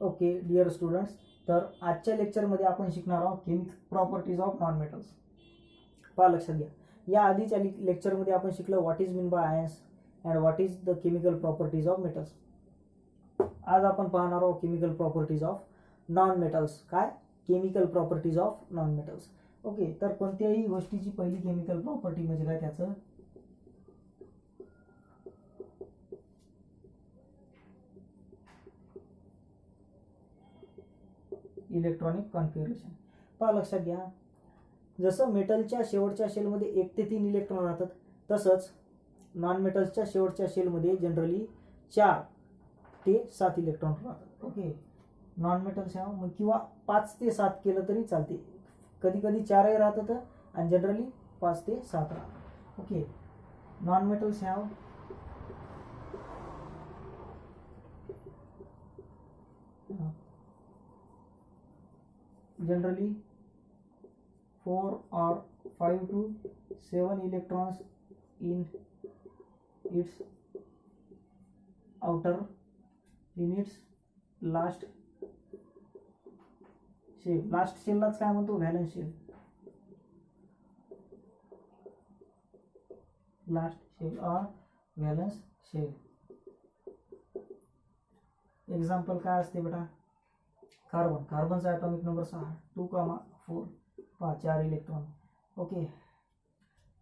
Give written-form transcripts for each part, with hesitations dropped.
Okay dear students, तर आजच्या लेक्चरमध्ये आपण शिकणार आहोत chemical properties of non metals. पहा लक्षात घ्या, या आधीच्या लेक्चरमध्ये आपण शिकलो what is mean by ions and what is the chemical properties of metals. आज आपण पाहणार आहोत chemical properties of non metals. काय? Chemical properties of non metals. Okay, तर कोणत्याही गोष्टीची पहिली केमिकल प्रॉपर्टी म्हणजे काय? त्याचं इलेक्ट्रॉनिक कॉन्फिगरेशन. पहा लक्षात घ्या, जसं मेटलच्या शेवटच्या शेलमध्ये 1 ते 3 इलेक्ट्रॉन राहतात, तसंच नॉन मेटल्सच्या शेवटच्या शेलमध्ये जनरली 4 ते 7 इलेक्ट्रॉन राहतात. ओके, नॉन मेटल्स ह्या किंवा 5 ते 7 केलं तरी चालते. कधी कधी 4ही राहतात आणि जनरली 5 ते 7 राहतात. ओके, नॉन मेटल्स ह्या generally 4 or 5 to 7 electrons in its outer in its last shell. Last शेललाच काय म्हणतो? Valence shell. लास्ट शेल और व्हॅलन्स शेल. एक्झाम्पल काय असते बेटा? कार्बन. कार्बनचा ॲटॉमिक नंबर 6, 2,4, 4 इलेक्ट्रॉन. ओके,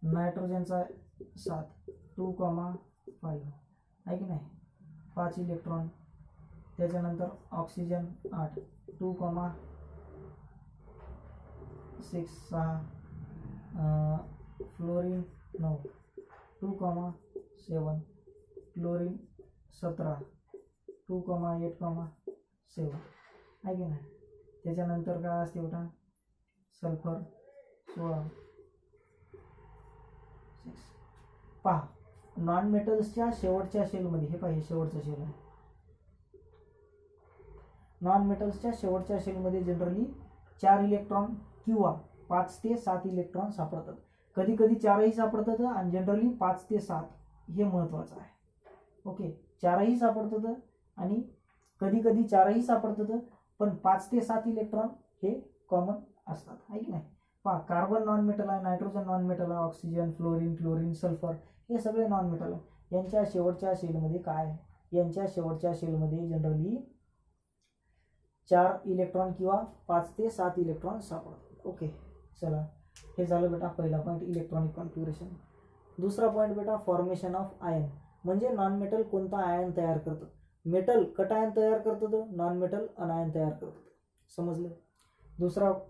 नायट्रोजनचा 7, 2,5 आहे की नाही, 5 इलेक्ट्रॉन. त्याच्यानंतर ऑक्सिजन 8, 2,6, 6. फ्लोरीन 9, 2,7. क्लोरीन 17, 2,8,7 आहे की नाही. त्याच्यानंतर काय असते बेटा? सल्फर 16, 6. पहा, नॉन मेटल्सच्या शेवटच्या शेलमध्ये, हे पाहिजे शेवटचा शेल आहे. नॉन मेटल्सच्या शेवटच्या शेलमध्ये जनरली 4 इलेक्ट्रॉन किंवा 5 ते 7 इलेक्ट्रॉन सापडतात. कधी कधी 4ही सापडतात आणि जनरली 5 ते 7 हे महत्त्वाचं आहे. ओके, 4ही सापडतात आणि कधी कधी 4ही सापडतात, पण 5 ते 7 इलेक्ट्रॉन हे कॉमन असतात, आहे की नाही. पहा, कार्बन नॉन मेटल आहे, नायट्रोजन नॉन मेटल आहे, ऑक्सिजन, फ्लोरीन, क्लोरीन, सल्फर हे सगळे नॉन मेटल आहे. यांच्या शेवटच्या शेलमध्ये काय आहे? यांच्या शेवटच्या शेलमध्ये जनरली 4 इलेक्ट्रॉन किंवा 5 ते 7 इलेक्ट्रॉन सापडतात. ओके, चला, हे झालं बेटा पहिला पॉईंट, इलेक्ट्रॉनिक कॉन्फिगरेशन. दुसरा पॉईंट बेटा, फॉर्मेशन ऑफ आयन. म्हणजे नॉन मेटल कोणता आयन तयार करतात? मेटल कटायन तयार करतात, नॉन मेटल अनायन तयार करतात. समजलं?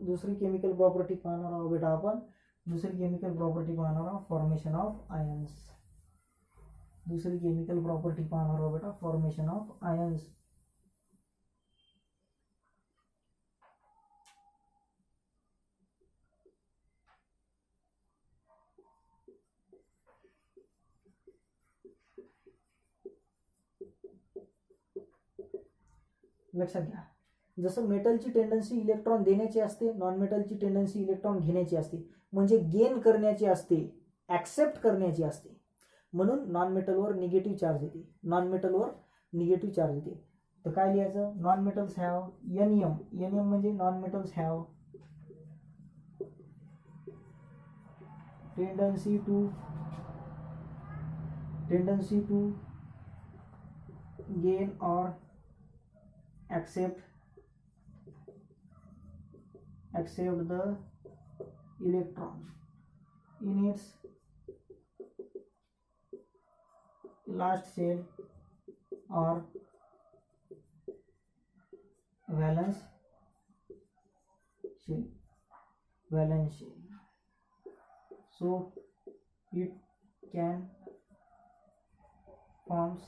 दुसरी केमिकल प्रॉपर्टी पाहणार आहोत बेटा आपण. दुसरी केमिकल प्रॉपर्टी पाहणार आहोत फॉर्मेशन ऑफ आयन्स. दुसरी केमिकल प्रॉपर्टी पाहणार आहोत बेटा, फॉर्मेशन ऑफ आयन्स. लक्षात घ्या, जसं मेटलची टेंडन्सी इलेक्ट्रॉन देण्याची असते, नॉन मेटलची टेंडन्सी इलेक्ट्रॉन घेण्याची असते. म्हणजे गेन करण्याची असते, ॲक्सेप्ट करण्याची असते. म्हणून नॉन मेटलवर निगेटिव्ह चार्ज येते, नॉन मेटलवर निगेटिव्ह चार्ज येते. तर काय लिहायचं? Non metals have NM. NM म्हणजे non metals have tendency to gain or accept the electron in its last shell or valence shell. So it can forms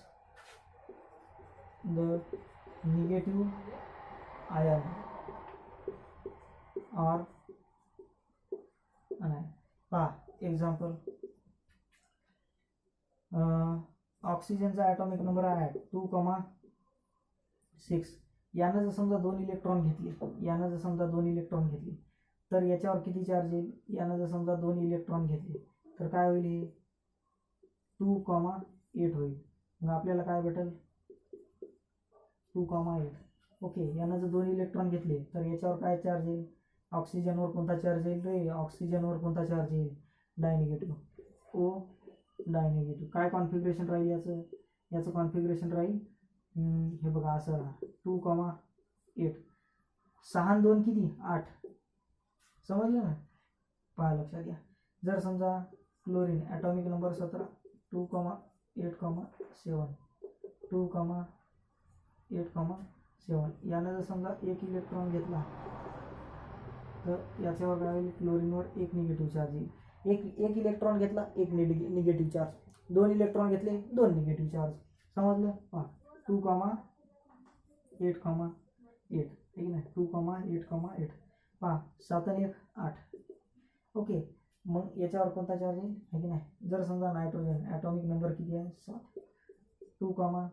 the negative ion or anion. पहा example, ऑक्सिजनचा atomic number आहे 2,6. यानं जर समजा 2 electron घेतली, तर याच्यावर किती चार्ज येईल? यानं जर समजा 2 इलेक्ट्रॉन घेतले तर काय होईल? हे 2,8 होईल. मग आपल्याला काय भेटेल? 2,8. ओके, यानं जर 2 इलेक्ट्रॉन घेतले तर याच्यावर काय चार्ज येईल? ऑक्सिजनवर कोणता चार्ज येईल रे? ऑक्सिजनवर कोणता चार्ज येईल? डायनिगेटिव्ह. ओ डायनिगेटिव्ह. काय कॉन्फिगरेशन राहील याचं? याचं कॉन्फिगरेशन राहील हे बघा असं 2,8. 6 आणि 2 किती? 8. समजलं ना? पहा लक्षात घ्या. जर समजा क्लोरीन ॲटॉमिक नंबर 17 2,8,7 2,8,7 यानं जर समजा 1 इलेक्ट्रॉन घेतला तर याच्यावर काय होईल? क्लोरीनवर 1 निगेटिव्ह चार्ज येईल. एक इलेक्ट्रॉन घेतला 1 निगेटिव्ह चार्ज. 2 इलेक्ट्रॉन घेतले 2 निगेटिव्ह चार्ज. समजलं? पहा 2,8,8 ठीक आहे. 2,8,8 पहा 7 आणि 1 8. ओके, मग याच्यावर कोणता चार्ज येईल आहे की नाही? जर समजा नायट्रोजन ॲटॉमिक नंबर किती आहे? 7 2,5.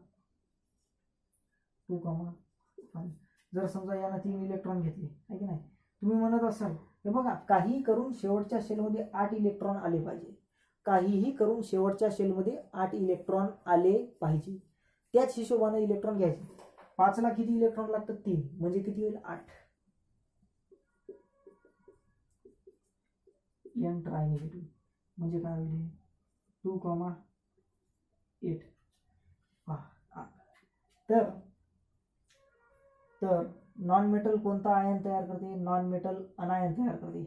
जर समजा यानं 3 इलेक्ट्रॉन घेतले आहे की नाही? तुम्ही म्हणत असाल हे बघा काहीही करून शेवटच्या शेलमध्ये 8 इलेक्ट्रॉन आले पाहिजे. काहीही करून शेवटच्या शेलमध्ये 8 इलेक्ट्रॉन आले पाहिजे. त्याच हिशोबाने इलेक्ट्रॉन घ्यायचे. 5ला किती इलेक्ट्रॉन लागतात? 3 म्हणजे किती होईल? 8. एन ट्रायनिगेटिव्ह म्हणजे काय होईल? 2,8. तर नॉन मेटल कोणता आयन तयार करते? नॉन मेटल अनायन तयार करते.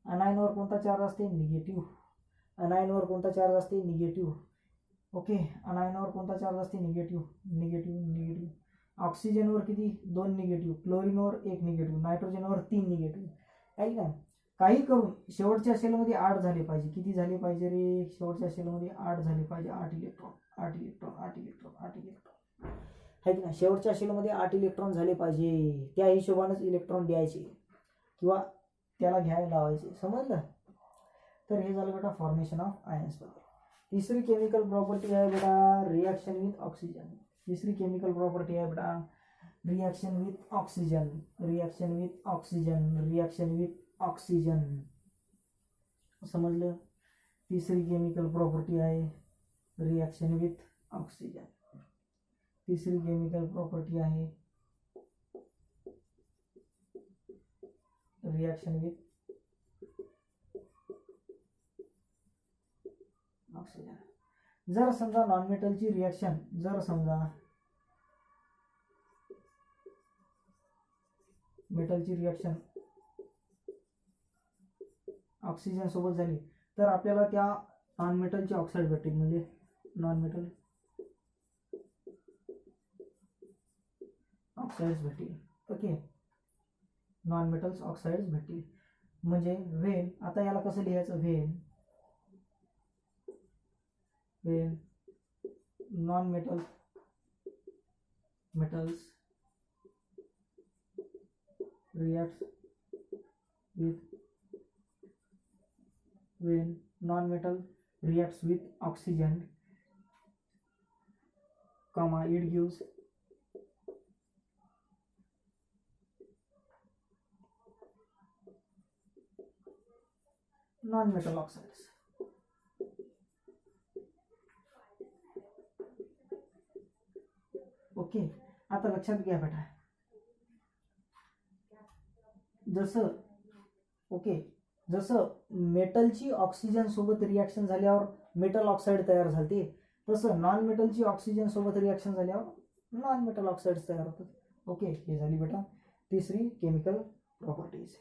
अनायनवर कोणता चार्ज असते? निगेटिव्ह. अनायनवर कोणता चार्ज असते? निगेटिव्ह. ओके, अनायनवर कोणता चार्ज असते? निगेटिव्ह. ऑक्सिजनवर किती? 2 निगेटिव्ह. क्लोरीनवर 1 निगेटिव्ह. नायट्रोजनवर 3 निगेटिव्ह. आहे का? काही करून शेवटच्या सेलमध्ये 8 झाले पाहिजे. किती झाले पाहिजे रे? शेवटच्या सेलमध्ये 8 झाले पाहिजे. 8 इलेक्ट्रॉन. आहे की नाही? शेवटच्या सेलमध्ये 8 इलेक्ट्रॉन झाले पाहिजे. त्या हिशोबानेच इलेक्ट्रॉन द्यायचे किंवा त्याला घ्यायला लावायचे. समजलं? तर हे झालं बेटा फॉर्मेशन ऑफ आयन्स बद्दल. तिसरी केमिकल प्रॉपर्टी आहे बेटा reaction with oxygen. Reaction with oxygen. समजलं? तिसरी केमिकल प्रॉपर्टी आहे रिॲक्शन विथ ऑक्सिजन. तिसरी केमिकल प्रॉपर्टी आहे रिॲक्शन विथ ऑक्सिजन. जर समजा नॉन मेटलची रिॲक्शन मेटलची रिॲक्शन ऑक्सिजन सोबत झाली तर आपल्याला त्या नॉन मेटलचे ऑक्साईड भेटतील. म्हणजे नॉन मेटल ऑक्साइड्स भेटतील. ओके, नॉन मेटल्स ऑक्साइड्स भेटतील. म्हणजे व्हेन, आता याला कसं लिहायचं? When non metals reacts when non-metal reacts with oxygen, it gives non-metal oxides. Okay, आता लक्षात घ्या बेटा. जसं मेटलची ऑक्सिजन सोबत रिॲक्शन झाल्यावर मेटल ऑक्साईड तयार झाले, तसं नॉन मेटलची ऑक्सिजन सोबत रिॲक्शन झाल्यावर नॉन मेटल ऑक्साइड्स तयार होतात. ओके, हे झाली बेटा तिसरी chemical properties.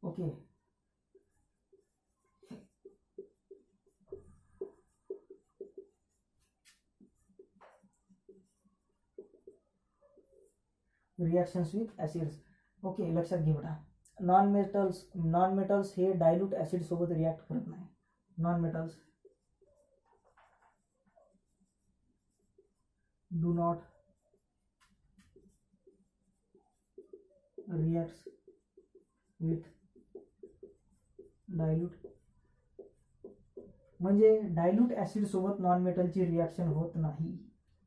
Okay reactions with acids. Okay, लक्षात घे बेटा. नॉन मेटल्स हे डायल्यूट ॲसिड सोबत रिॲक्ट करत नाही. Non metals do not reacts with dilute. म्हणजे डायल्यूट ॲसिड सोबत नॉन मेटलची रिॲक्शन होत नाही.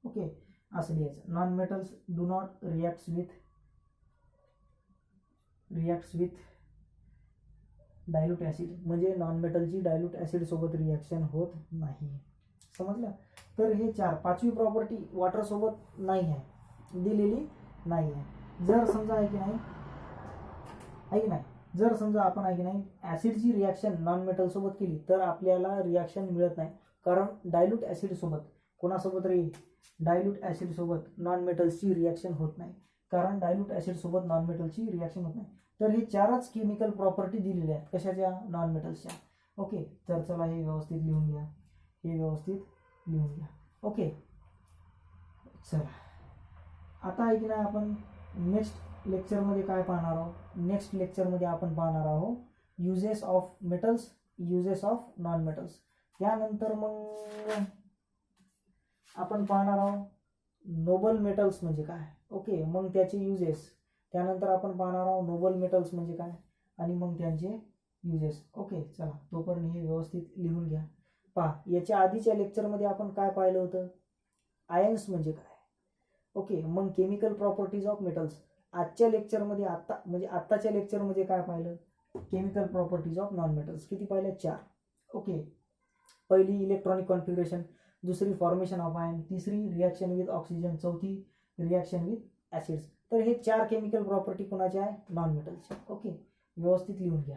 ओके, असं लिहायचं. Non metals do not reacts with dilute acid म्हणजे नॉन मेटलची डायल्यूट ॲसिड सोबत रिॲक्शन होत नाही. समजलं. तर हे चार. पाचवी प्रॉपर्टी वॉटर सोबत नाही आहे, दिलेली नाही आहे. जर समजा आहे की नाही जर समजा आपण आहे की नाही ॲसिडची रिॲक्शन नॉन मेटल सोबत केली तर आपल्याला रिॲक्शन मिळत नाही, कारण डायल्यूट ॲसिड सोबत कोणासोबत रे डायल्यूट ॲसिड सोबत नॉन मेटल्सची रिॲक्शन होत नाही, कारण डायल्यूट ॲसिड सोबत नॉन मेटलची रिॲक्शन होत नाही. तर हे चारच केमिकल प्रॉपर्टी दिलेल्या आहेत कशाच्या, नॉन मेटल्सच्या. ओके, तर चला हे व्यवस्थित लिहून घ्या, हे व्यवस्थित लिहून घ्या. ओके, चला आता आहे की नाही आपण नेक्स्ट लेक्चरमध्ये काय पाहणार आहोत, नेक्स्ट लेक्चरमध्ये आपण पाहणार आहोत uses of metals, uses of non metals. त्यानंतर मग आपण पाहणार आहोत नोबल मेटल्स म्हणजे काय. ओके, मग त्याचे युजेस. त्यानंतर आपण पाहणार आहोत नोबल मेटल्स म्हणजे काय आणि मग त्यांचे युजेस. ओके, चला तोपर्यंत हे व्यवस्थित लिहून घ्या. पहा, याच्या आधीच्या लेक्चरमध्ये आपण काय पाहिलं होतं, आयन्स म्हणजे काय. ओके, मग केमिकल प्रॉपर्टीज ऑफ मेटल्स. आजच्या लेक्चरमध्ये आत्ताच्या लेक्चरमध्ये काय पाहिलं, chemical properties of non metals. किती पाहिल्या, 4. ओके, पहिली इलेक्ट्रॉनिक कॉन्फिगरेशन, दुसरी फॉर्मेशन ऑफ आयन, तिसरी रिॲक्शन विथ ऑक्सिजन, चौथी रिॲक्शन विथ ॲसिड्स. तर हे 4 केमिकल प्रॉपर्टी कोणाच्या आहे, नॉन मेटल्सच्या. ओके, व्यवस्थित लिहून घ्या.